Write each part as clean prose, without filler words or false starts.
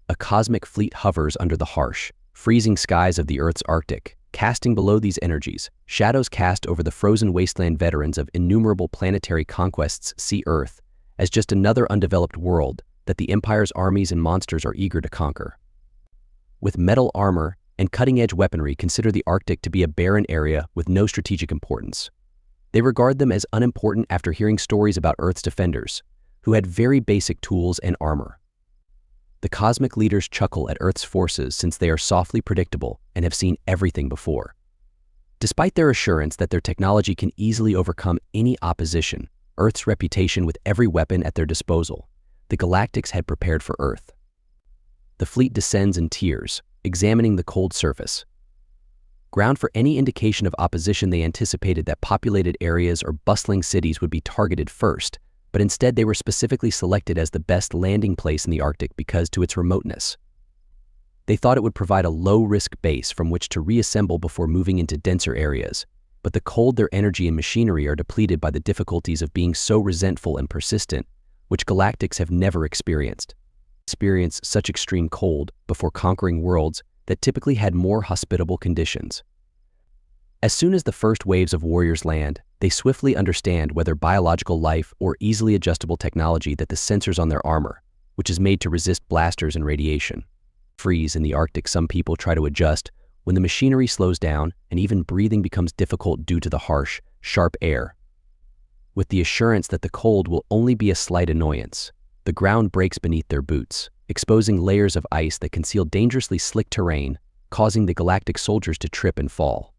A cosmic fleet hovers under the harsh, freezing skies of the Earth's Arctic, casting below these energies, shadows cast over the frozen wasteland. Veterans of innumerable planetary conquests see Earth as just another undeveloped world that the Empire's armies and monsters are eager to conquer. With metal armor and cutting-edge weaponry, consider the Arctic to be a barren area with no strategic importance. They regard them as unimportant after hearing stories about Earth's defenders, who had very basic tools and armor. The cosmic leaders chuckle at Earth's forces since they are softly predictable and have seen everything before. Despite their assurance that their technology can easily overcome any opposition, Earth's reputation with every weapon at their disposal, the Galactics had prepared for Earth. The fleet descends in tears, examining the cold surface. Ground for any indication of opposition, they anticipated that populated areas or bustling cities would be targeted first, but instead they were specifically selected as the best landing place in the Arctic because to its remoteness. They thought it would provide a low-risk base from which to reassemble before moving into denser areas, but the cold, their energy and machinery are depleted by the difficulties of being so resentful and persistent, which Galactics have never experienced. Experience such extreme cold before conquering worlds that typically had more hospitable conditions. As soon as the first waves of warriors land, they swiftly understand whether biological life or easily adjustable technology that the sensors on their armor, which is made to resist blasters and radiation. Freeze in the Arctic, some people try to adjust when the machinery slows down and even breathing becomes difficult due to the harsh, sharp air. With the assurance that the cold will only be a slight annoyance, the ground breaks beneath their boots, exposing layers of ice that conceal dangerously slick terrain, causing the Galactic soldiers to trip and fall.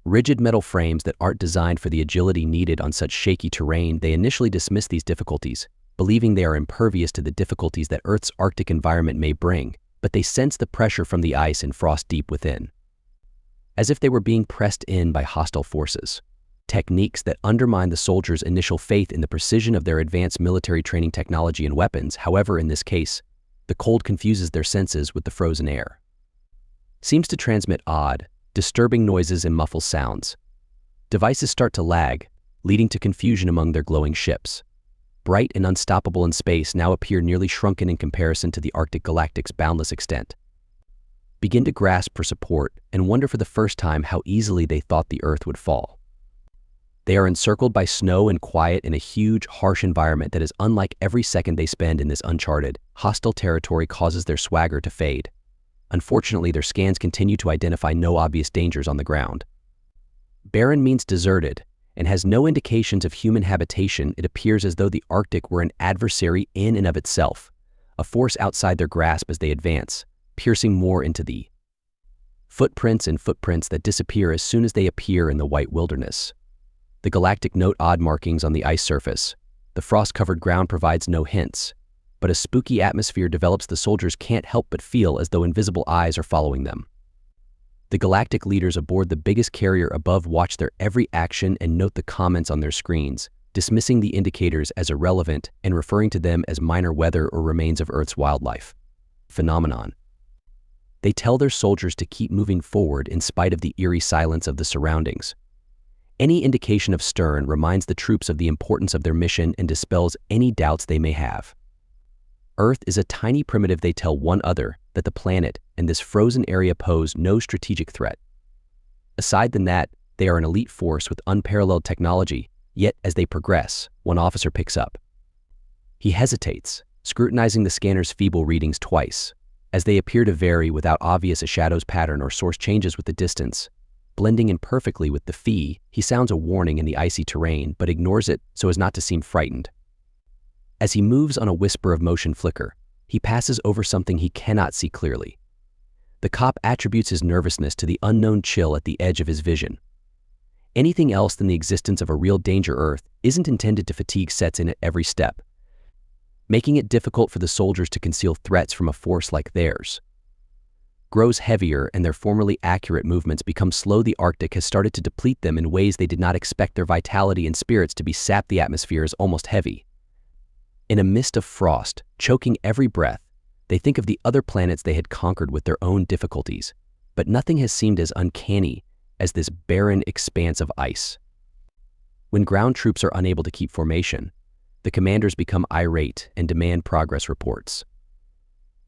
Rigid metal frames that aren't designed for the agility needed on such shaky terrain, they initially dismiss these difficulties, believing they are impervious to the difficulties that Earth's Arctic environment may bring, but they sense the pressure from the ice and frost deep within. As if they were being pressed in by hostile forces. Techniques that undermine the soldiers' initial faith in the precision of their advanced military training technology and weapons. However, in this case, the cold confuses their senses with the frozen air. Seems to transmit odd, disturbing noises and muffled sounds. Devices start to lag, leading to confusion among their glowing ships. Bright and unstoppable in space now appear nearly shrunken in comparison to the Arctic Galactic's boundless extent. Begin to grasp for support and wonder for the first time how easily they thought the Earth would fall. They are encircled by snow and quiet in a huge, harsh environment that is unlike every second they spend in this uncharted, hostile territory causes their swagger to fade. Unfortunately, their scans continue to identify no obvious dangers on the ground. Barren means deserted, and has no indications of human habitation. It appears as though the Arctic were an adversary in and of itself, a force outside their grasp as they advance, piercing more into the footprints that disappear as soon as they appear in the white wilderness. The Galactic note odd markings on the ice surface. The frost-covered ground provides no hints, but a spooky atmosphere develops. The soldiers can't help but feel as though invisible eyes are following them. The Galactic leaders aboard the biggest carrier above watch their every action and note the comments on their screens, dismissing the indicators as irrelevant and referring to them as minor weather or remains of Earth's wildlife phenomenon. They tell their soldiers to keep moving forward in spite of the eerie silence of the surroundings. Any indication of stern reminds the troops of the importance of their mission and dispels any doubts they may have. Earth is a tiny primitive. They tell one another that the planet and this frozen area pose no strategic threat. Aside from that, they are an elite force with unparalleled technology, yet as they progress, one officer picks up. He hesitates, scrutinizing the scanner's feeble readings twice, as they appear to vary without obvious a shadow's pattern or source changes with the distance. Blending in perfectly with the fee, he sounds a warning in the icy terrain but ignores it so as not to seem frightened. As he moves on a whisper of motion flicker, he passes over something he cannot see clearly. The cop attributes his nervousness to the unknown chill at the edge of his vision. Anything else than the existence of a real danger Earth isn't intended to fatigue sets in at every step, making it difficult for the soldiers to conceal threats from a force like theirs. Grows heavier and their formerly accurate movements become slow. The Arctic has started to deplete them in ways they did not expect. Their vitality and spirits to be sapped. The atmosphere is almost heavy. In a mist of frost, choking every breath, they think of the other planets they had conquered with their own difficulties, but nothing has seemed as uncanny as this barren expanse of ice. When ground troops are unable to keep formation, the commanders become irate and demand progress reports.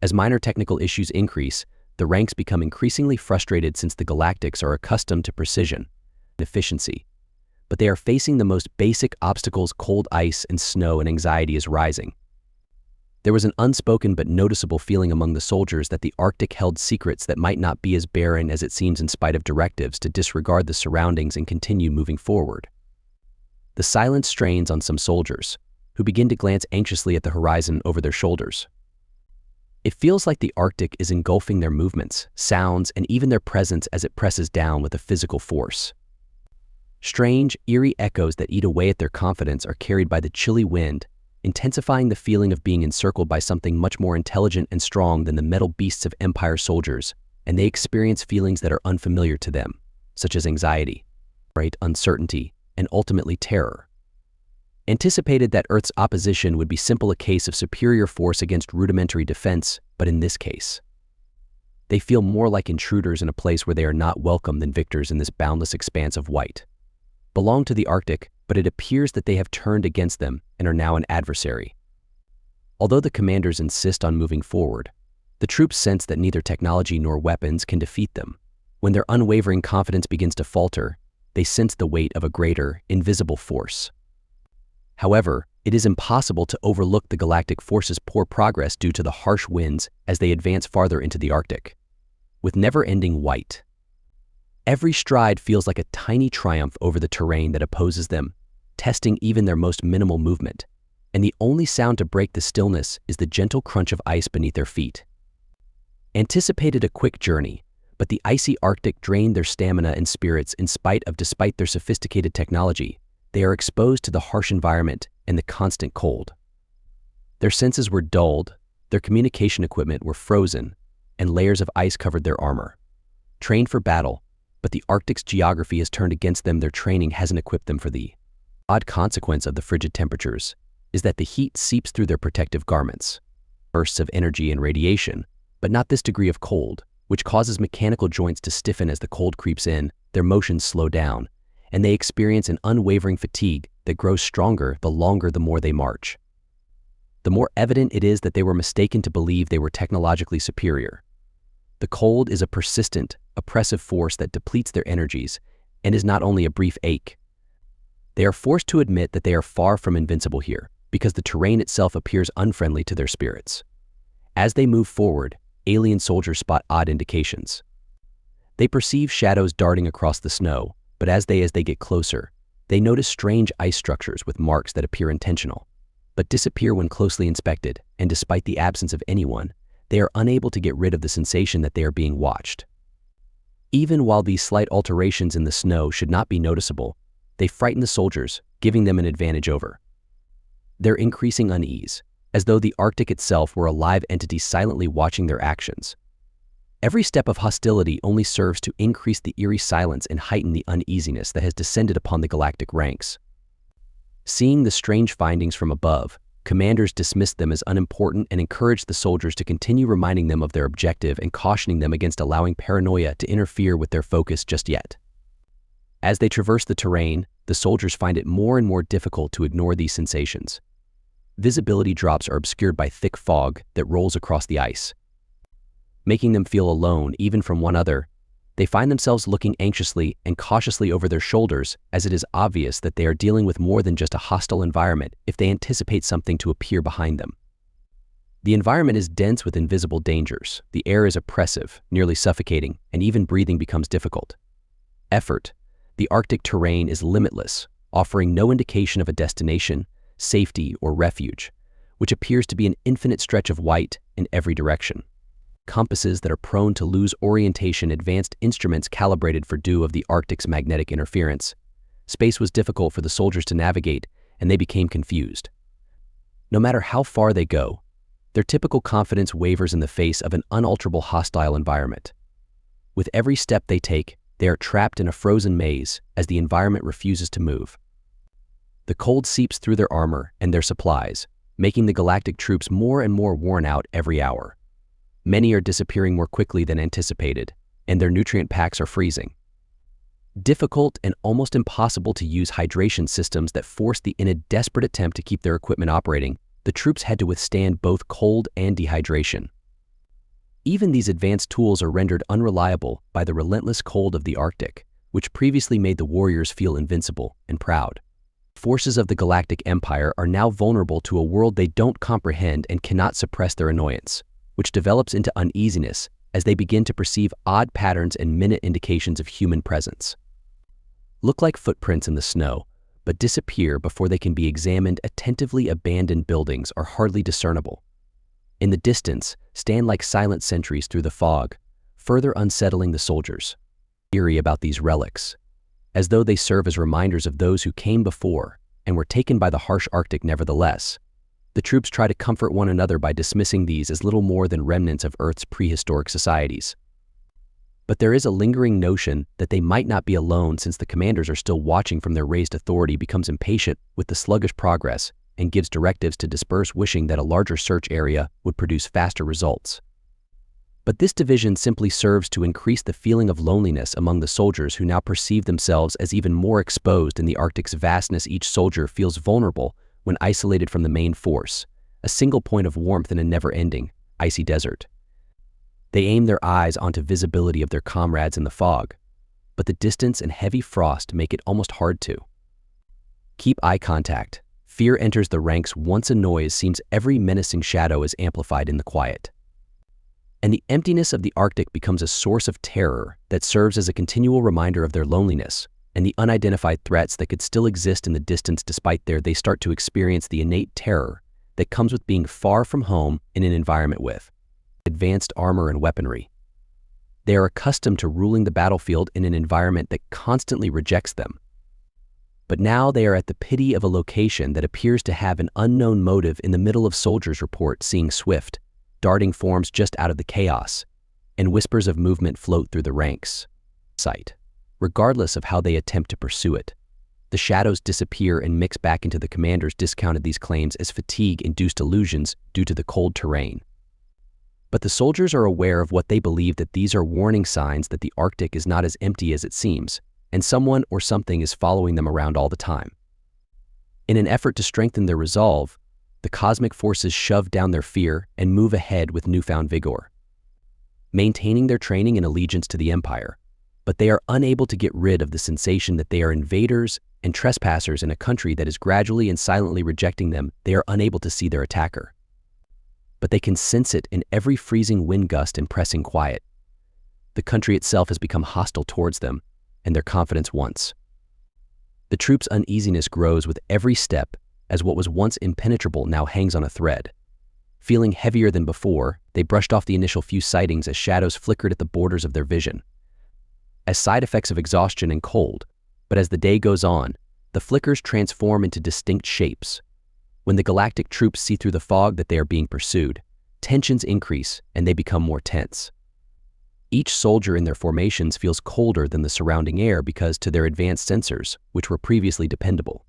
As minor technical issues increase, the ranks become increasingly frustrated since the Galactics are accustomed to precision and efficiency. But they are facing the most basic obstacles: cold ice and snow, and anxiety is rising. There was an unspoken but noticeable feeling among the soldiers that the Arctic held secrets that might not be as barren as it seems, in spite of directives to disregard the surroundings and continue moving forward. The silence strains on some soldiers, who begin to glance anxiously at the horizon over their shoulders. It feels like the Arctic is engulfing their movements, sounds, and even their presence as it presses down with a physical force. Strange, eerie echoes that eat away at their confidence are carried by the chilly wind, intensifying the feeling of being encircled by something much more intelligent and strong than the metal beasts of Empire soldiers, and they experience feelings that are unfamiliar to them, such as anxiety, uncertainty, and ultimately terror. Anticipated that Earth's opposition would be simple, a case of superior force against rudimentary defense, but in this case, they feel more like intruders in a place where they are not welcome than victors in this boundless expanse of white. Belong to the Arctic, but it appears that they have turned against them and are now an adversary. Although the commanders insist on moving forward, the troops sense that neither technology nor weapons can defeat them. When their unwavering confidence begins to falter, they sense the weight of a greater, invisible force. However, it is impossible to overlook the Galactic force's poor progress due to the harsh winds as they advance farther into the Arctic. With never-ending white, every stride feels like a tiny triumph over the terrain that opposes them, testing even their most minimal movement, and the only sound to break the stillness is the gentle crunch of ice beneath their feet. Anticipated a quick journey, but the icy Arctic drained their stamina and spirits. Despite their sophisticated technology, they are exposed to the harsh environment and the constant cold. Their senses were dulled, their communication equipment were frozen, and layers of ice covered their armor. Trained for battle, but the Arctic's geography has turned against them. Their training hasn't equipped them for the odd consequence of the frigid temperatures is that the heat seeps through their protective garments. Bursts of energy and radiation, but not this degree of cold, which causes mechanical joints to stiffen as the cold creeps in. Their motions slow down, and they experience an unwavering fatigue that grows stronger the longer the more they march. The more evident it is that they were mistaken to believe they were technologically superior. The cold is a persistent, oppressive force that depletes their energies and is not only a brief ache. They are forced to admit that they are far from invincible here, because the terrain itself appears unfriendly to their spirits. As they move forward, alien soldiers spot odd indications. They perceive shadows darting across the snow, but as they get closer, they notice strange ice structures with marks that appear intentional, but disappear when closely inspected, and despite the absence of anyone, they are unable to get rid of the sensation that they are being watched. Even while these slight alterations in the snow should not be noticeable, they frighten the soldiers, giving them an advantage over their increasing unease, as though the Arctic itself were a live entity silently watching their actions. Every step of hostility only serves to increase the eerie silence and heighten the uneasiness that has descended upon the Galactic ranks. Seeing the strange findings from above, commanders dismissed them as unimportant and encouraged the soldiers to continue, reminding them of their objective and cautioning them against allowing paranoia to interfere with their focus just yet. As they traverse the terrain, the soldiers find it more and more difficult to ignore these sensations. Visibility drops are obscured by thick fog that rolls across the ice, making them feel alone even from one another. They find themselves looking anxiously and cautiously over their shoulders, as it is obvious that they are dealing with more than just a hostile environment if they anticipate something to appear behind them. The environment is dense with invisible dangers. The air is oppressive, nearly suffocating, and even breathing becomes difficult. The Arctic terrain is limitless, offering no indication of a destination, safety, or refuge, which appears to be an infinite stretch of white in every direction. Compasses that are prone to lose orientation, advanced instruments calibrated for due of the Arctic's magnetic interference. Space was difficult for the soldiers to navigate, and they became confused. No matter how far they go, their typical confidence wavers in the face of an unalterable hostile environment. With every step they take, they are trapped in a frozen maze as the environment refuses to move. The cold seeps through their armor and their supplies, making the Galactic troops more and more worn out every hour. Many are disappearing more quickly than anticipated, and their nutrient packs are freezing. Difficult and almost impossible to use hydration systems that force in a desperate attempt to keep their equipment operating, the troops had to withstand both cold and dehydration. Even these advanced tools are rendered unreliable by the relentless cold of the Arctic, which previously made the warriors feel invincible and proud. Forces of the Galactic Empire are now vulnerable to a world they don't comprehend and cannot suppress their annoyance, which develops into uneasiness as they begin to perceive odd patterns and minute indications of human presence. Look like footprints in the snow, but disappear before they can be examined. Attentively abandoned buildings are hardly discernible. In the distance, stand like silent sentries through the fog, further unsettling the soldiers. Eerie about these relics, as though they serve as reminders of those who came before and were taken by the harsh Arctic nevertheless. The troops try to comfort one another by dismissing these as little more than remnants of Earth's prehistoric societies. But there is a lingering notion that they might not be alone, since the commanders are still watching from their raised authority becomes impatient with the sluggish progress and gives directives to disperse, wishing that a larger search area would produce faster results. But this division simply serves to increase the feeling of loneliness among the soldiers, who now perceive themselves as even more exposed in the Arctic's vastness. Each soldier feels vulnerable when isolated from the main force, a single point of warmth in a never-ending, icy desert. They aim their eyes onto visibility of their comrades in the fog, but the distance and heavy frost make it almost hard to keep eye contact. Fear enters the ranks. Once a noise seems, every menacing shadow is amplified in the quiet. And the emptiness of the Arctic becomes a source of terror that serves as a continual reminder of their loneliness and the unidentified threats that could still exist in the distance. Despite they start to experience the innate terror that comes with being far from home in an environment with advanced armor and weaponry. They are accustomed to ruling the battlefield in an environment that constantly rejects them. But now they are at the pity of a location that appears to have an unknown motive. In the middle of soldiers report seeing swift, darting forms just out of the chaos, and whispers of movement float through the ranks. Sight. Regardless of how they attempt to pursue it, the shadows disappear and mix back into the commanders discounted these claims as fatigue-induced illusions due to the cold terrain. But the soldiers are aware of what they believe, that these are warning signs that the Arctic is not as empty as it seems, and someone or something is following them around all the time. In an effort to strengthen their resolve, the cosmic forces shove down their fear and move ahead with newfound vigor, maintaining their training and allegiance to the Empire. But they are unable to get rid of the sensation that they are invaders and trespassers in a country that is gradually and silently rejecting them. They are unable to see their attacker, but they can sense it in every freezing wind gust and pressing quiet. The country itself has become hostile towards them, and their confidence once. The troops' uneasiness grows with every step, as what was once impenetrable now hangs on a thread. Feeling heavier than before, they brushed off the initial few sightings as shadows flickered at the borders of their vision, as side effects of exhaustion and cold. But as the day goes on, the flickers transform into distinct shapes. When the Galactic troops see through the fog that they are being pursued, tensions increase and they become more tense. Each soldier in their formations feels colder than the surrounding air because, to their advanced sensors, which were previously dependable,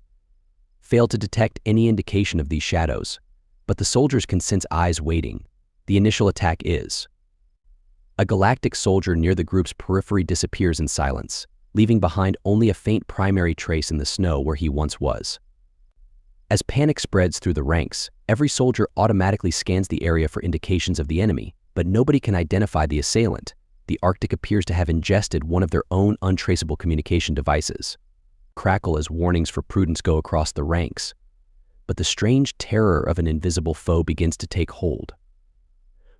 fail to detect any indication of these shadows. But the soldiers can sense eyes waiting. The initial attack is. A Galactic soldier near the group's periphery disappears in silence, leaving behind only a faint primary trace in the snow where he once was. As panic spreads through the ranks, every soldier automatically scans the area for indications of the enemy, but nobody can identify the assailant. The Arctic appears to have ingested one of their own untraceable communication devices. Crackle as warnings for prudence go across the ranks, but the strange terror of an invisible foe begins to take hold.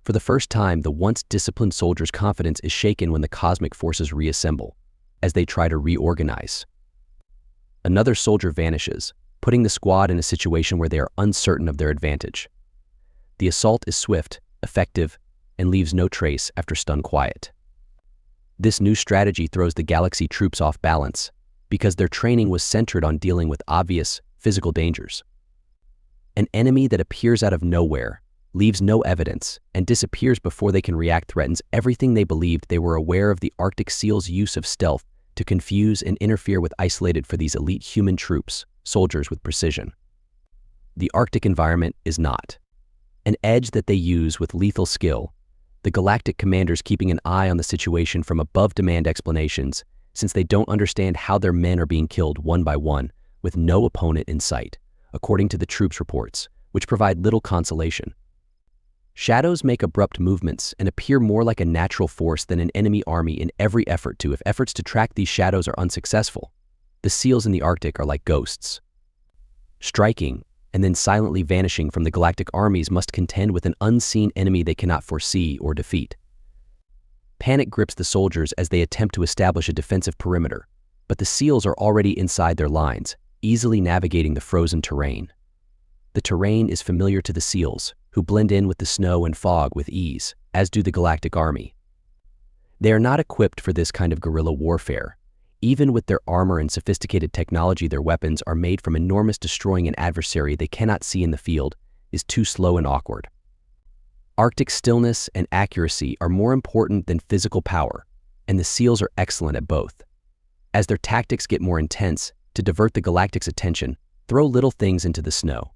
For the first time, the once disciplined soldiers' confidence is shaken when the cosmic forces reassemble, as they try to reorganize. Another soldier vanishes, putting the squad in a situation where they are uncertain of their advantage. The assault is swift, effective, and leaves no trace after stunned quiet. This new strategy throws the Galaxy troops off balance, because their training was centered on dealing with obvious, physical dangers. An enemy that appears out of nowhere, leaves no evidence, and disappears before they can react threatens everything they believed. They were aware of the Arctic Seal's use of stealth to confuse and interfere with isolated for these elite human troops, soldiers with precision. The Arctic environment is not an edge that they use with lethal skill. The Galactic commanders keeping an eye on the situation from above demand explanations, since they don't understand how their men are being killed one by one, with no opponent in sight, according to the troops' reports, which provide little consolation. Shadows make abrupt movements and appear more like a natural force than an enemy army in every effort to. If efforts to track these shadows are unsuccessful, the seals in the Arctic are like ghosts. Striking and then silently vanishing from the galactic armies must contend with an unseen enemy they cannot foresee or defeat. Panic grips the soldiers as they attempt to establish a defensive perimeter, but the seals are already inside their lines, easily navigating the frozen terrain. The terrain is familiar to the seals, who blend in with the snow and fog with ease, as do the galactic army. They are not equipped for this kind of guerrilla warfare. Even with their armor and sophisticated technology, their weapons are made from enormous. Destroying an adversary they cannot see in the field is too slow and awkward. Arctic stillness and accuracy are more important than physical power, and the seals are excellent at both. As their tactics get more intense, to divert the Galactic's attention, throw little things into the snow.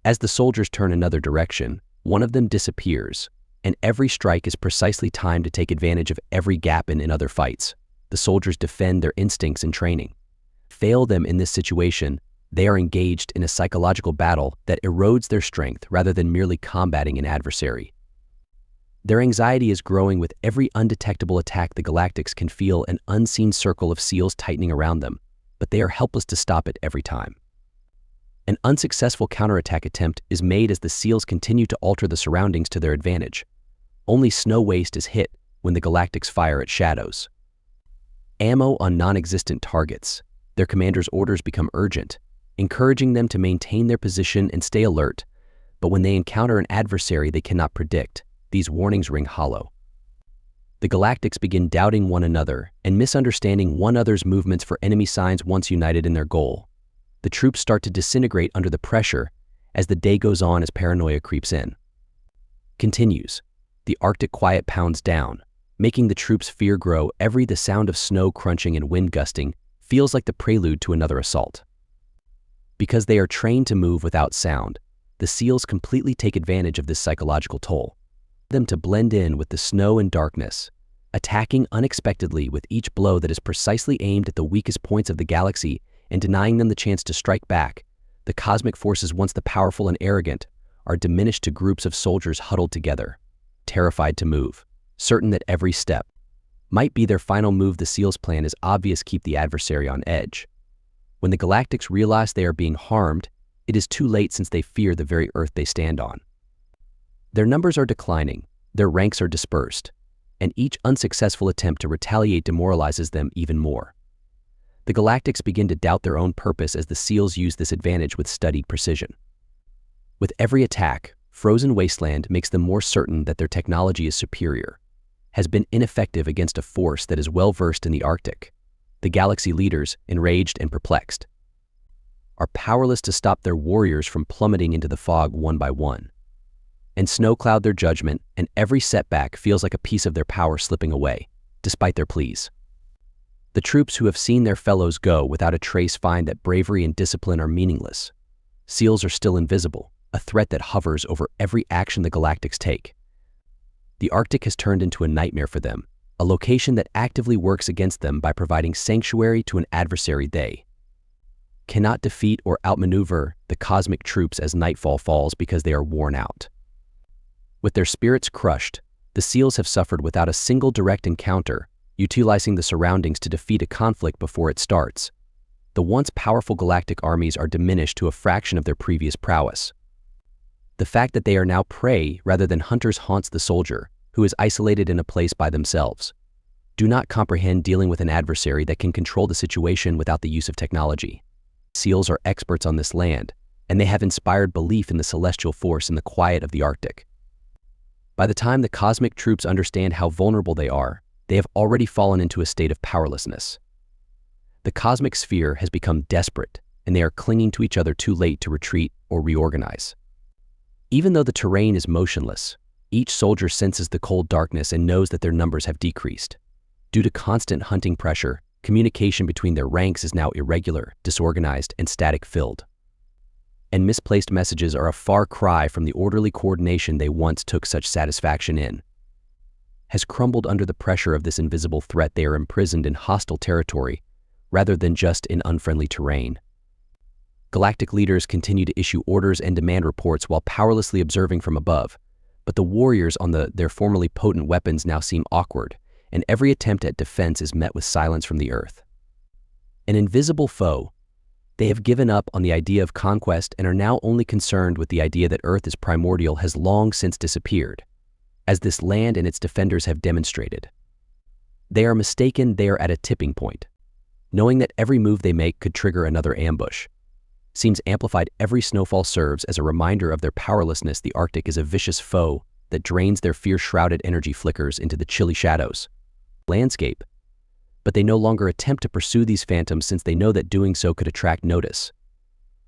As the soldiers turn another direction, one of them disappears, and every strike is precisely timed to take advantage of every gap in other fights. The soldiers defend their instincts and training. Fail them in this situation, they are engaged in a psychological battle that erodes their strength rather than merely combating an adversary. Their anxiety is growing with every undetectable attack. The Galactics can feel an unseen circle of seals tightening around them, but they are helpless to stop it every time. An unsuccessful counterattack attempt is made as the seals continue to alter the surroundings to their advantage. Only snow waste is hit when the Galactics fire at shadows. Ammo on non-existent targets. Their commander's orders become urgent, encouraging them to maintain their position and stay alert. But when they encounter an adversary they cannot predict, these warnings ring hollow. The Galactics begin doubting one another and misunderstanding one another's movements for enemy signs. Once united in their goal, the troops start to disintegrate under the pressure as the day goes on, as paranoia creeps in. Continues. The Arctic quiet pounds down, making the troops' fear grow. The sound of snow crunching and wind gusting feels like the prelude to another assault. Because they are trained to move without sound, the seals completely take advantage of this psychological toll. Them to blend in with the snow and darkness, attacking unexpectedly with each blow that is precisely aimed at the weakest points of the galaxy and denying them the chance to strike back. The cosmic forces, once the powerful and arrogant, are diminished to groups of soldiers huddled together, terrified to move, certain that every step might be their final move. The seals' plan is obvious: keep the adversary on edge. When the Galactics realize they are being harmed, it is too late, since they fear the very earth they stand on. Their numbers are declining, their ranks are dispersed, and each unsuccessful attempt to retaliate demoralizes them even more. The Galactics begin to doubt their own purpose as the seals use this advantage with studied precision. With every attack, frozen wasteland makes them more certain that their technology is superior, has been ineffective against a force that is well versed in the Arctic. The galaxy leaders, enraged and perplexed, are powerless to stop their warriors from plummeting into the fog one by one. And snow cloud their judgment, and every setback feels like a piece of their power slipping away, despite their pleas. The troops who have seen their fellows go without a trace find that bravery and discipline are meaningless. Seals are still invisible, a threat that hovers over every action the Galactics take. The Arctic has turned into a nightmare for them, a location that actively works against them by providing sanctuary to an adversary they cannot defeat or outmaneuver the cosmic troops as nightfall falls, because they are worn out. With their spirits crushed, the seals have suffered without a single direct encounter, utilizing the surroundings to defeat a conflict before it starts. The once powerful galactic armies are diminished to a fraction of their previous prowess. The fact that they are now prey rather than hunters haunts the soldier, who is isolated in a place by themselves. Do not comprehend dealing with an adversary that can control the situation without the use of technology. Seals are experts on this land, and they have inspired belief in the celestial force in the quiet of the Arctic. By the time the cosmic troops understand how vulnerable they are, they have already fallen into a state of powerlessness. The cosmic sphere has become desperate, and they are clinging to each other too late to retreat or reorganize. Even though the terrain is motionless, each soldier senses the cold darkness and knows that their numbers have decreased. Due to constant hunting pressure, communication between their ranks is now irregular, disorganized, and static-filled. And misplaced messages are a far cry from the orderly coordination they once took such satisfaction in. Has crumbled under the pressure of this invisible threat. They are imprisoned in hostile territory, rather than just in unfriendly terrain. Galactic leaders continue to issue orders and demand reports while powerlessly observing from above, but the warriors on their formerly potent weapons now seem awkward, and every attempt at defense is met with silence from the Earth. An invisible foe, they have given up on the idea of conquest and are now only concerned with the idea that Earth is primordial has long since disappeared, as this land and its defenders have demonstrated. They are mistaken. They are at a tipping point. Knowing that every move they make could trigger another ambush. Seems amplified. Every snowfall serves as a reminder of their powerlessness. The Arctic is a vicious foe that drains their fear-shrouded energy flickers into the chilly shadows. Landscape. But they no longer attempt to pursue these phantoms since they know that doing so could attract notice.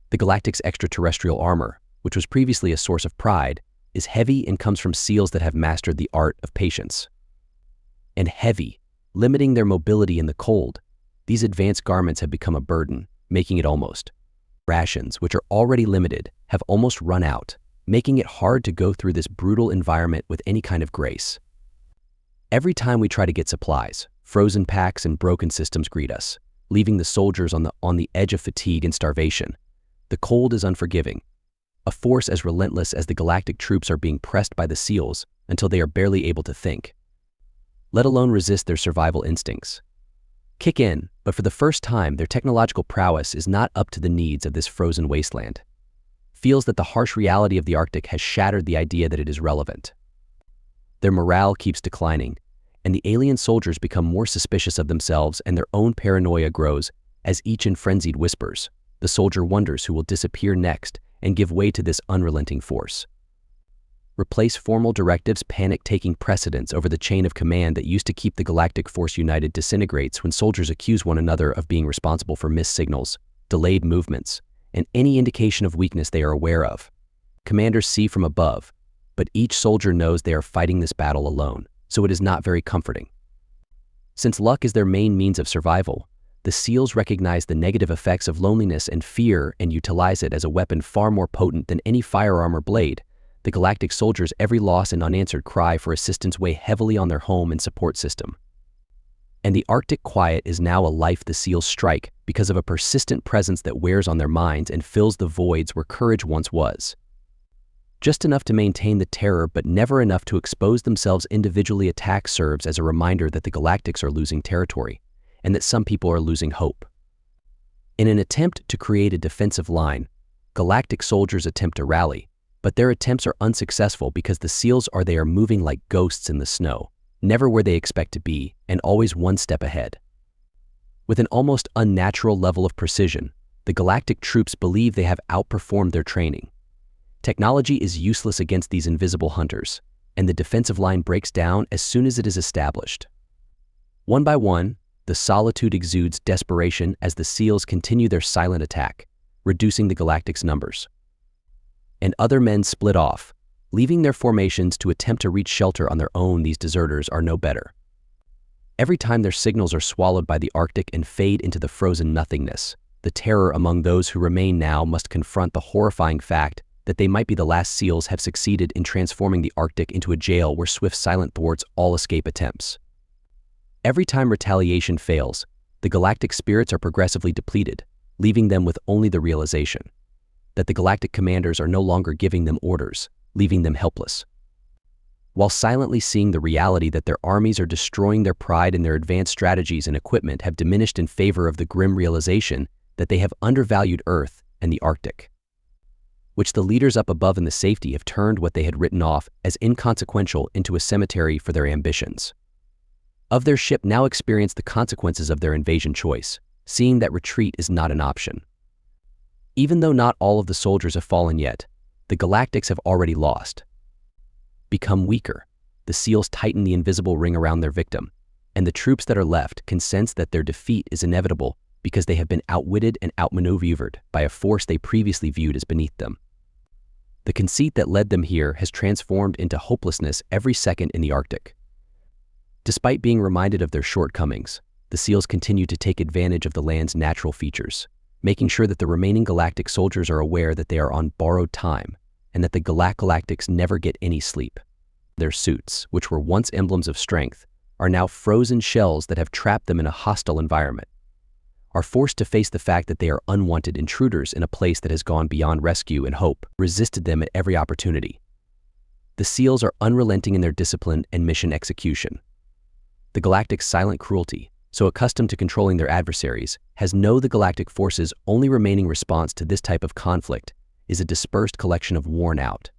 The Galactic's extraterrestrial armor, which was previously a source of pride, is heavy and comes from seals that have mastered the art of patience. And heavy, limiting their mobility in the cold, these advanced garments have become a burden, making it almost. Rations, which are already limited, have almost run out, making it hard to go through this brutal environment with any kind of grace. Every time we try to get supplies, frozen packs and broken systems greet us, leaving the soldiers on the edge of fatigue and starvation. The cold is unforgiving, a force as relentless as the Galactic troops are being pressed by the seals until they are barely able to think, let alone resist their survival instincts. Kick in, but for the first time, their technological prowess is not up to the needs of this frozen wasteland. Feels that the harsh reality of the Arctic has shattered the idea that it is relevant. Their morale keeps declining, and the alien soldiers become more suspicious of themselves, and their own paranoia grows as each in frenzied whispers. The soldier wonders who will disappear next and give way to this unrelenting force. Replace formal directives. Panic taking precedence over the chain of command that used to keep the Galactic force united disintegrates when soldiers accuse one another of being responsible for missed signals, delayed movements, and any indication of weakness they are aware of. Commanders see from above, but each soldier knows they are fighting this battle alone, so it is not very comforting. Since luck is their main means of survival, the SEALs recognize the negative effects of loneliness and fear and utilize it as a weapon far more potent than any firearm or blade. The Galactic soldiers' every loss and unanswered cry for assistance weigh heavily on their home and support system. And the Arctic quiet is now a life the SEALs strike because of a persistent presence that wears on their minds and fills the voids where courage once was. Just enough to maintain the terror, but never enough to expose themselves individually. Attack serves as a reminder that the Galactics are losing territory, and that some people are losing hope. In an attempt to create a defensive line, Galactic soldiers attempt to rally, but their attempts are unsuccessful because the SEALs are moving like ghosts in the snow, never where they expect to be, and always one step ahead. With an almost unnatural level of precision, the Galactic troops believe they have outperformed their training. Technology is useless against these invisible hunters, and the defensive line breaks down as soon as it is established. One by one, the solitude exudes desperation as the SEALs continue their silent attack, reducing the Galactic's numbers. And other men split off, leaving their formations to attempt to reach shelter on their own. These deserters are no better. Every time their signals are swallowed by the Arctic and fade into the frozen nothingness, the terror among those who remain now must confront the horrifying fact that they might be the last SEALs have succeeded in transforming the Arctic into a jail where swift silence thwarts all escape attempts. Every time retaliation fails, the Galactic spirits are progressively depleted, leaving them with only the realization that the Galactic commanders are no longer giving them orders, leaving them helpless. While silently seeing the reality that their armies are destroying their pride and their advanced strategies and equipment have diminished in favor of the grim realization that they have undervalued Earth and the Arctic, which the leaders up above in the safety have turned what they had written off as inconsequential into a cemetery for their ambitions. Of their ship now experience the consequences of their invasion choice, seeing that retreat is not an option. Even though not all of the soldiers have fallen yet, the Galactics have already lost. Become weaker, the SEALs tighten the invisible ring around their victim, and the troops that are left can sense that their defeat is inevitable because they have been outwitted and outmaneuvered by a force they previously viewed as beneath them. The conceit that led them here has transformed into hopelessness every second in the Arctic. Despite being reminded of their shortcomings, the SEALs continue to take advantage of the land's natural features, making sure that the remaining Galactic soldiers are aware that they are on borrowed time and that the Galactics never get any sleep. Their suits, which were once emblems of strength, are now frozen shells that have trapped them in a hostile environment, are forced to face the fact that they are unwanted intruders in a place that has gone beyond rescue and hope, resisted them at every opportunity. The SEALs are unrelenting in their discipline and mission execution. The Galactic's silent cruelty, so accustomed to controlling their adversaries, has the Galactic Force's only remaining response to this type of conflict is a dispersed collection of worn-out.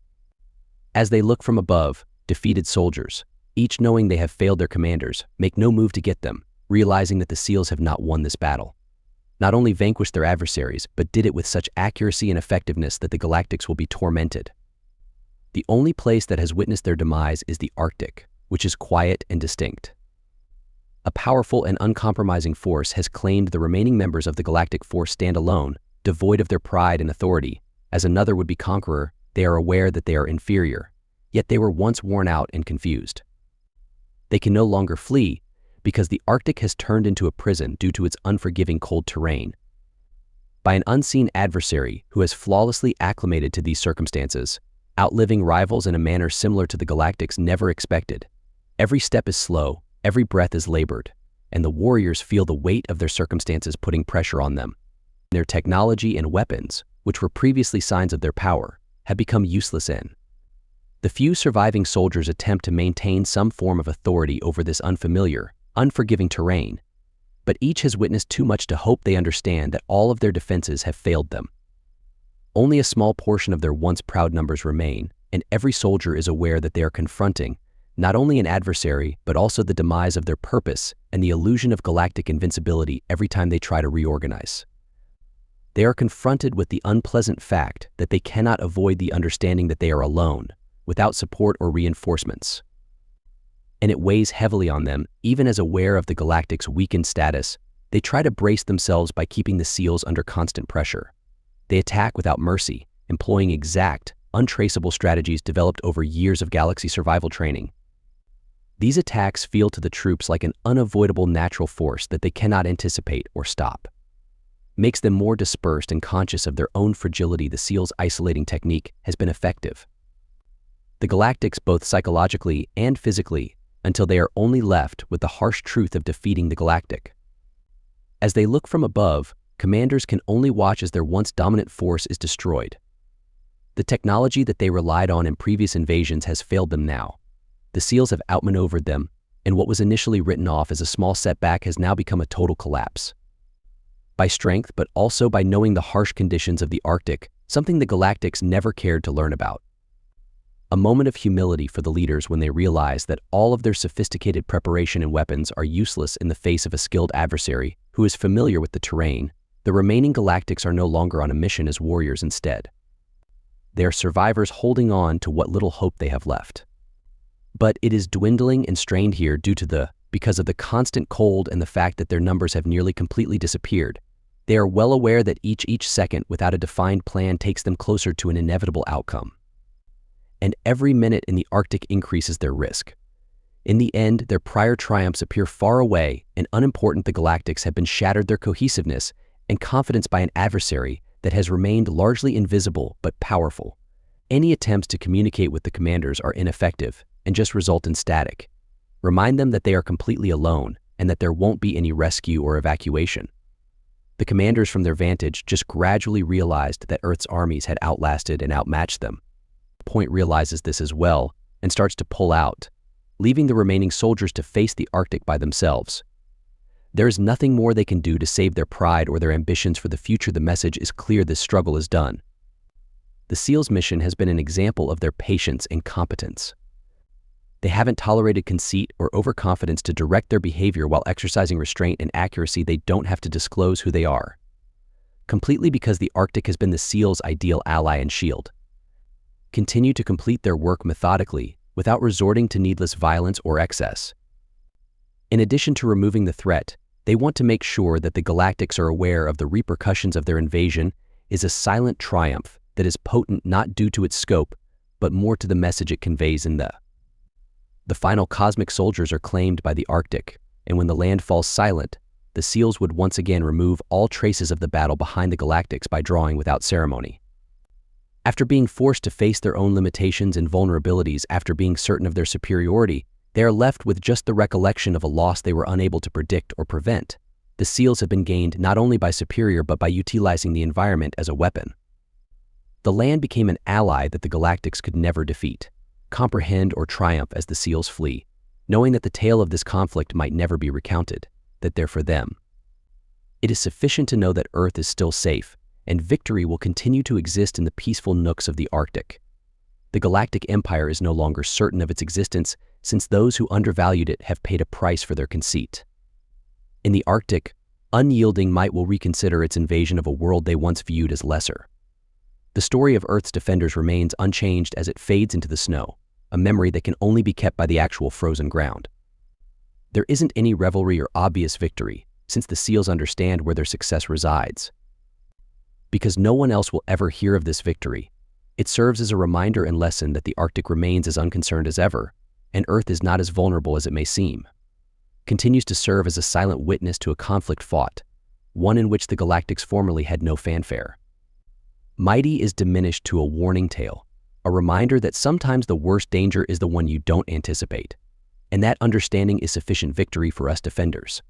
As they look from above, defeated soldiers, each knowing they have failed their commanders, make no move to get them, realizing that the SEALs have not won this battle. Not only vanquished their adversaries, but did it with such accuracy and effectiveness that the Galactics will be tormented. The only place that has witnessed their demise is the Arctic, which is quiet and distinct. A powerful and uncompromising force has claimed the remaining members of the Galactic Force stand alone, devoid of their pride and authority. As another would-be conqueror, they are aware that they are inferior, yet they were once worn out and confused. They can no longer flee because the Arctic has turned into a prison due to its unforgiving cold terrain. By an unseen adversary who has flawlessly acclimated to these circumstances, outliving rivals in a manner similar to the Galactics never expected. Every step is slow, every breath is labored, and the warriors feel the weight of their circumstances putting pressure on them. Their technology and weapons, which were previously signs of their power, have become useless the few surviving soldiers attempt to maintain some form of authority over this unfamiliar, unforgiving terrain, but each has witnessed too much to hope they understand that all of their defenses have failed them. Only a small portion of their once proud numbers remain, and every soldier is aware that they are confronting not only an adversary, but also the demise of their purpose and the illusion of galactic invincibility every time they try to reorganize. They are confronted with the unpleasant fact that they cannot avoid the understanding that they are alone, without support or reinforcements. And it weighs heavily on them. Even as aware of the Galactic's weakened status, they try to brace themselves by keeping the SEALs under constant pressure. They attack without mercy, employing exact, untraceable strategies developed over years of galaxy survival training. These attacks feel to the troops like an unavoidable natural force that they cannot anticipate or stop. Makes them more dispersed and conscious of their own fragility. The SEALs' isolating technique has been effective. The Galactics both psychologically and physically, until they are only left with the harsh truth of defeating the Galactic. As they look from above, commanders can only watch as their once dominant force is destroyed. The technology that they relied on in previous invasions has failed them now. The SEALs have outmaneuvered them, and what was initially written off as a small setback has now become a total collapse. By strength, but also by knowing the harsh conditions of the Arctic, something the Galactics never cared to learn about. A moment of humility for the leaders when they realize that all of their sophisticated preparation and weapons are useless in the face of a skilled adversary who is familiar with the terrain. The remaining Galactics are no longer on a mission as warriors instead. They are survivors holding on to what little hope they have left. But it is dwindling and strained here because of the constant cold and the fact that their numbers have nearly completely disappeared. They are well aware that each second without a defined plan takes them closer to an inevitable outcome. And every minute in the Arctic increases their risk. In the end, their prior triumphs appear far away and unimportant. The Galactics have been shattered their cohesiveness and confidence by an adversary that has remained largely invisible but powerful. Any attempts to communicate with the commanders are ineffective and just result in static. Remind them that they are completely alone and that there won't be any rescue or evacuation. The commanders from their vantage just gradually realized that Earth's armies had outlasted and outmatched them. Point realizes this as well and starts to pull out, leaving the remaining soldiers to face the Arctic by themselves. There is nothing more they can do to save their pride or their ambitions for the future. The message is clear: this struggle is done. The SEALs' mission has been an example of their patience and competence. They haven't tolerated conceit or overconfidence to direct their behavior while exercising restraint and accuracy. They don't have to disclose who they are, completely because the Arctic has been the SEALs' ideal ally and shield. Continue to complete their work methodically, without resorting to needless violence or excess. In addition to removing the threat, they want to make sure that the Galactics are aware of the repercussions of their invasion is a silent triumph that is potent not due to its scope, but more to the message it conveys in the final cosmic soldiers are claimed by the Arctic, and when the land falls silent, the SEALs would once again remove all traces of the battle behind the Galactics by drawing without ceremony. After being forced to face their own limitations and vulnerabilities, after being certain of their superiority, they are left with just the recollection of a loss they were unable to predict or prevent. The SEALs have been gained not only by superior but by utilizing the environment as a weapon. The land became an ally that the Galactics could never defeat. comprehend or triumph as the seals flee, knowing that the tale of this conflict might never be recounted, that they're for them. It is sufficient to know that Earth is still safe, and victory will continue to exist in the peaceful nooks of the Arctic. The Galactic Empire is no longer certain of its existence, since those who undervalued it have paid a price for their conceit. In the Arctic, unyielding might will reconsider its invasion of a world they once viewed as lesser. The story of Earth's defenders remains unchanged as it fades into the snow, a memory that can only be kept by the actual frozen ground. There isn't any revelry or obvious victory, since the seals understand where their success resides. Because no one else will ever hear of this victory, it serves as a reminder and lesson that the Arctic remains as unconcerned as ever, and Earth is not as vulnerable as it may seem. Continues to serve as a silent witness to a conflict fought, one in which the Galactics formerly had no fanfare. Mighty is diminished to a warning tale, a reminder that sometimes the worst danger is the one you don't anticipate, and that understanding is sufficient victory for us defenders.